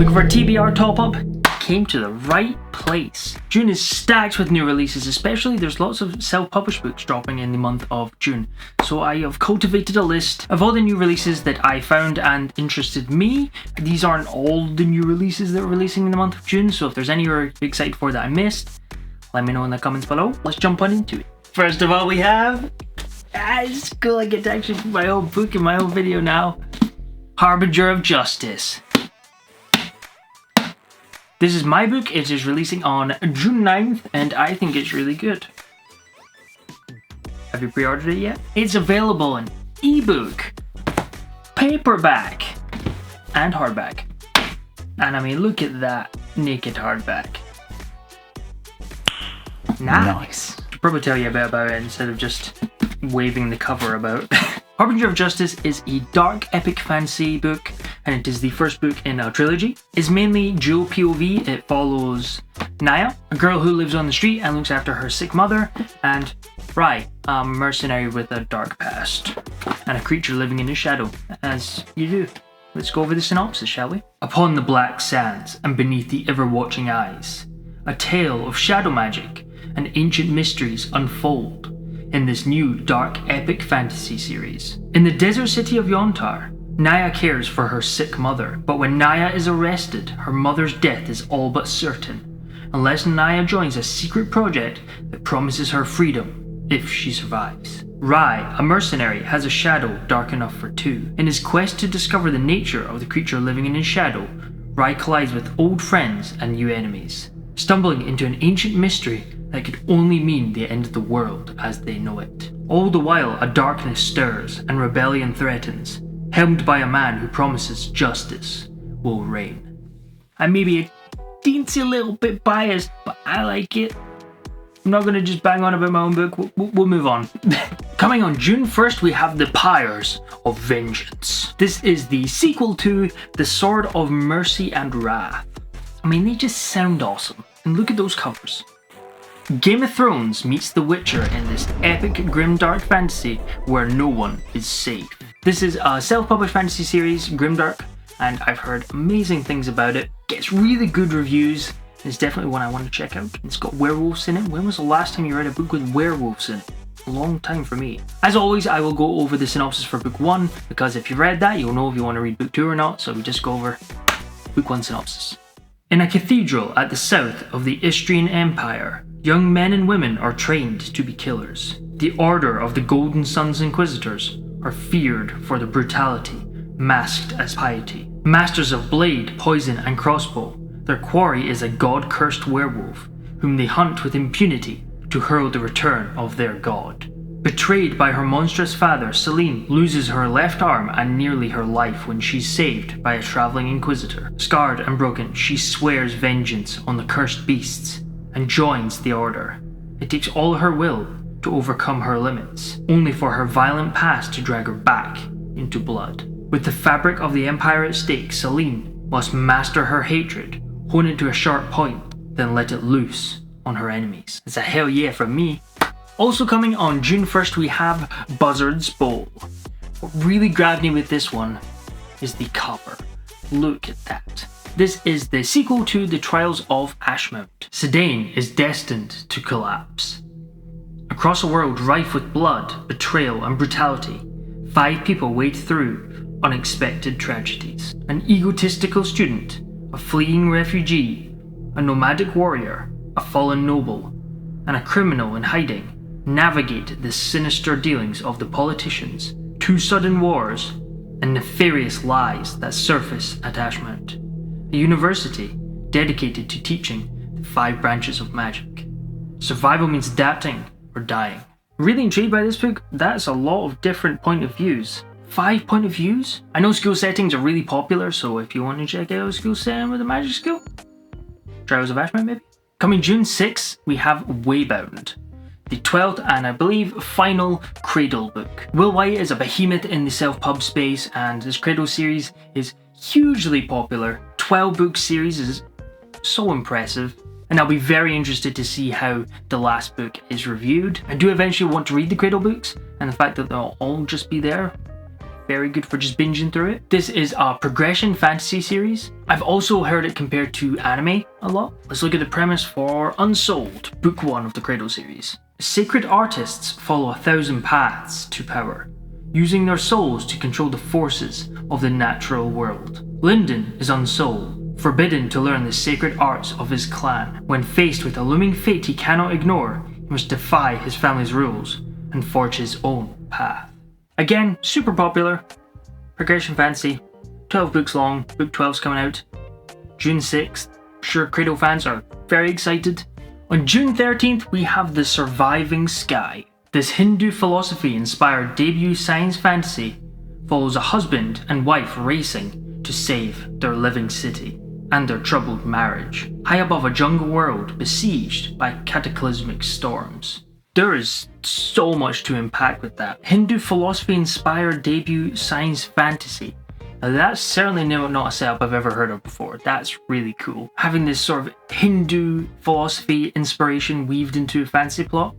Looking for a TBR top-up? Came to the right place. June is stacked with new releases, especially there's lots of self-published books dropping in the month of June. So I have cultivated a list of all the new releases that I found and interested me. These aren't all the new releases that are releasing in the month of June, so if there's any you're excited for that I missed, let me know in the comments below. Let's jump on into it. First of all, we have... it's cool I get to actually put my own book in my own video now. Harbinger of Justice. This is my book. It is releasing on June 9th and I think it's really good. Have you pre-ordered it yet? It's available in ebook, paperback, and hardback. And I mean, look at that naked hardback. Nice. I'll probably tell you a bit about it instead of just waving the cover about. Harbinger of Justice is a dark epic fantasy book, and it is the first book in a trilogy. It's mainly dual POV. It follows Naya, a girl who lives on the street and looks after her sick mother, and Rai, a mercenary with a dark past, and a creature living in his shadow, as you do. Let's go over the synopsis, shall we? Upon the black sands and beneath the ever-watching eyes, a tale of shadow magic and ancient mysteries unfold in this new dark epic fantasy series. In the desert city of Yontar, Naya cares for her sick mother, but when Naya is arrested, her mother's death is all but certain, unless Naya joins a secret project that promises her freedom if she survives. Rai, a mercenary, has a shadow dark enough for two. In his quest to discover the nature of the creature living in his shadow, Rai collides with old friends and new enemies, stumbling into an ancient mystery that could only mean the end of the world as they know it. All the while, a darkness stirs and rebellion threatens, helmed by a man who promises justice will reign. I may be a teensy little bit biased, but I like it. I'm not going to just bang on about my own book, we'll move on. Coming on June 1st, we have the Pyres of Vengeance. This is the sequel to The Sword of Mercy and Wrath. I mean, they just sound awesome. And look at those covers. Game of Thrones meets The Witcher in this epic grimdark fantasy where no one is safe. This is a self-published fantasy series, grimdark, and I've heard amazing things about it. Gets really good reviews. It's definitely one I want to check out. It's got werewolves in it. When was the last time you read a book with werewolves in it? A long time for me. As always, I will go over the synopsis for book 1, because if you've read that, you'll know if you want to read book 2 or not, so we just go over book 1 synopsis. In a cathedral at the south of the Istrian Empire, young men and women are trained to be killers. The Order of the Golden Sun's Inquisitors are feared for their brutality, masked as piety. Masters of blade, poison, and crossbow, their quarry is a god-cursed werewolf, whom they hunt with impunity to herald the return of their god. Betrayed by her monstrous father, Celine loses her left arm and nearly her life when she's saved by a traveling inquisitor. Scarred and broken, she swears vengeance on the cursed beasts and joins the Order. It takes all her will to overcome her limits, only for her violent past to drag her back into blood. With the fabric of the Empire at stake, Celine must master her hatred, hone it to a sharp point, then let it loose on her enemies. It's a hell yeah from me. Also coming on June 1st, we have Buzzard's Bowl. What really grabbed me with this one is the cover. Look at that. This is the sequel to The Trials of Ashmount. Sedain is destined to collapse. Across a world rife with blood, betrayal, and brutality, 5 people wade through unexpected tragedies. An egotistical student, a fleeing refugee, a nomadic warrior, a fallen noble, and a criminal in hiding navigate the sinister dealings of the politicians, 2 sudden wars, and nefarious lies that surface at Ashmount, a university dedicated to teaching the 5 branches of magic. Survival means adapting or dying. Really intrigued by this book. That's a lot of different point of views. 5 point of views? I know school settings are really popular, so if you want to check out a school setting with a magic school, Trials of Ashmount maybe? Coming June 6th, we have Waybound, the 12th and I believe final Cradle book. Will White is a behemoth in the self-pub space, and this Cradle series is hugely popular. 12 book series is so impressive, and I'll be very interested to see how the last book is reviewed. I do eventually want to read the Cradle books, and the fact that they'll all just be there very good for just binging through it. This is a progression fantasy series. I've also heard it compared to anime a lot. Let's look at the premise for Unsouled, book 1 of the Cradle series. Sacred artists follow 1,000 paths to power, using their souls to control the forces of the natural world. Lyndon is unsouled, forbidden to learn the sacred arts of his clan. When faced with a looming fate he cannot ignore, he must defy his family's rules and forge his own path. Again, super popular. Progression fantasy, 12 books long, book 12's coming out June 6th. I'm sure Cradle fans are very excited. On June 13th, we have The Surviving Sky. This Hindu philosophy-inspired debut science fantasy follows a husband and wife racing to save their living city and their troubled marriage, high above a jungle world besieged by cataclysmic storms. There is so much to unpack with that. Hindu philosophy-inspired debut science fantasy. Now that's certainly not a setup I've ever heard of before. That's really cool. Having this sort of Hindu philosophy inspiration weaved into a fantasy plot,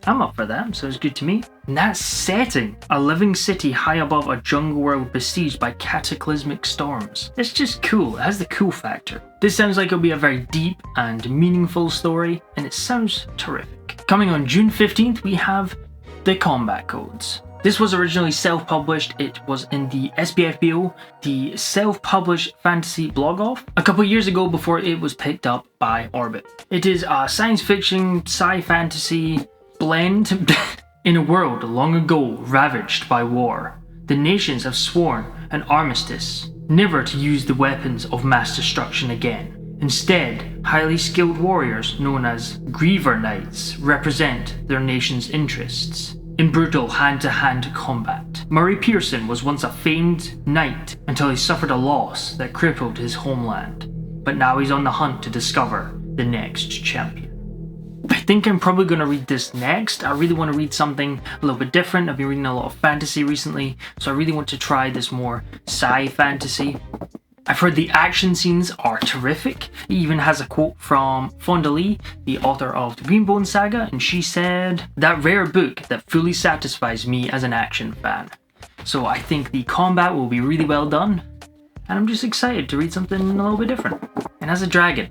I'm up for that, sounds good to me. And that setting, a living city high above a jungle world besieged by cataclysmic storms. It's just cool, it has the cool factor. This sounds like it'll be a very deep and meaningful story, and it sounds terrific. Coming on June 15th, we have The Combat Codes. This was originally self-published. It was in the SPFBO, the self-published fantasy blog-off, a couple years ago before it was picked up by Orbit. It is a science fiction, sci-fantasy blend. In a world long ago ravaged by war, the nations have sworn an armistice, never to use the weapons of mass destruction again. Instead, highly skilled warriors known as Griever Knights represent their nation's interests in brutal hand-to-hand combat. Murray Pearson was once a famed knight until he suffered a loss that crippled his homeland, but now he's on the hunt to discover the next champion. I think I'm probably going to read this next. I really want to read something a little bit different. I've been reading a lot of fantasy recently, so I really want to try this more sci-fantasy. I've heard the action scenes are terrific. It even has a quote from Fonda Lee, the author of the Greenbone Saga, and she said, "That rare book that fully satisfies me as an action fan." So I think the combat will be really well done, and I'm just excited to read something a little bit different. And as a dragon,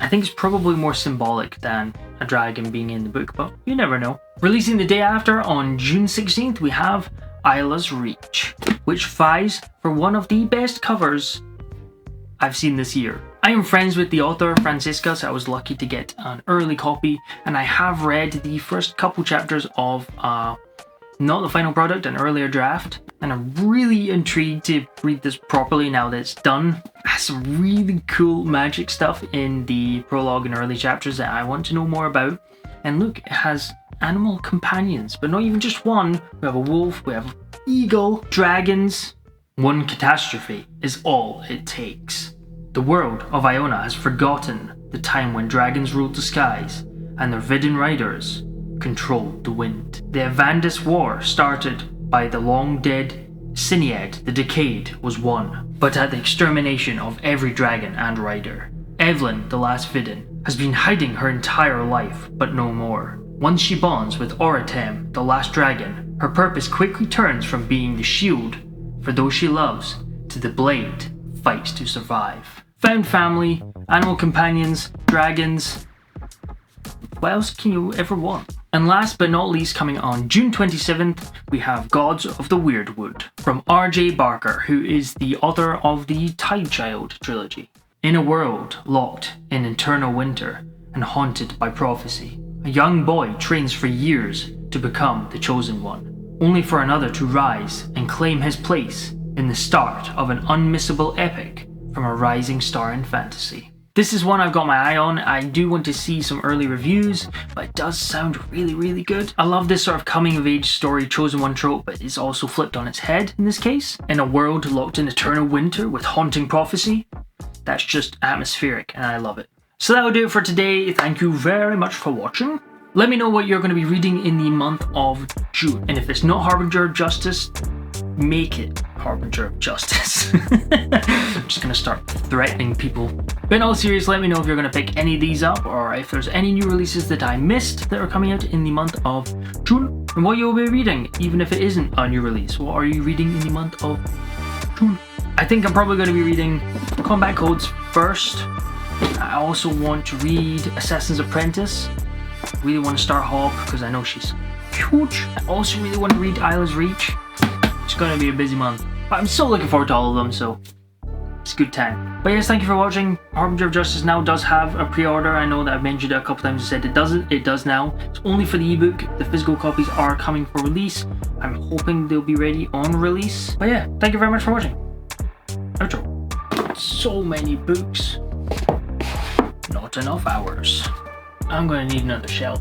I think it's probably more symbolic than a dragon being in the book, but you never know. Releasing the day after, on June 16th, we have Isla's Reach, which vies for one of the best covers I've seen this year. I am friends with the author, Francisca, so I was lucky to get an early copy, and I have read the first couple chapters of not the final product, an earlier draft, and I'm really intrigued to read this properly now that it's done. It has some really cool magic stuff in the prologue and early chapters that I want to know more about. And look, it has animal companions, but not even just one. We have a wolf, we have an eagle, dragons. One catastrophe is all it takes. The world of Iona has forgotten the time when dragons ruled the skies and their Vidin riders controlled the wind. The Avandis War, started by the long-dead Cinead the Decayed, was won, but at the extermination of every dragon and rider. Evelyn, the last Vidin, has been hiding her entire life, but no more. Once she bonds with Oratem, the last dragon, her purpose quickly turns from being the shield for those she loves to the blade fights to survive. Found family, animal companions, dragons. What else can you ever want? And last but not least, coming on June 27th, we have Gods of the Wyrdwood from R.J. Barker, who is the author of the Tidechild trilogy. In a world locked in eternal winter and haunted by prophecy, a young boy trains for years to become the chosen one, only for another to rise and claim his place in the start of an unmissable epic from a rising star in fantasy. This is one I've got my eye on. I do want to see some early reviews, but it does sound really good. I love this sort of coming of age story, chosen one trope, but it's also flipped on its head in this case. In a world locked in eternal winter with haunting prophecy, that's just atmospheric and I love it. So that will do it for today. Thank you very much for watching. Let me know what you're going to be reading in the month of June. And if it's not Harbinger of Justice, make it Harbinger of Justice. I'm just gonna start threatening people. But in all seriousness, let me know if you're gonna pick any of these up, or if there's any new releases that I missed that are coming out in the month of June, and what you'll be reading, even if it isn't a new release. What are you reading in the month of June? I think I'm probably going to be reading Combat Codes first. I also want to read Assassin's Apprentice. I really want to start Hob because I know she's huge. I also really want to read Isla's Reach. It's going to be a busy month, but I'm so looking forward to all of them, so it's a good time. But yes, thank you for watching. Harbinger of Justice now does have a pre-order. I know that I've mentioned it a couple times and said it doesn't. It does now. It's only for the ebook. The physical copies are coming for release. I'm hoping they'll be ready on release. But yeah, thank you very much for watching. Outro. So many books. Not enough hours. I'm gonna need another shelf.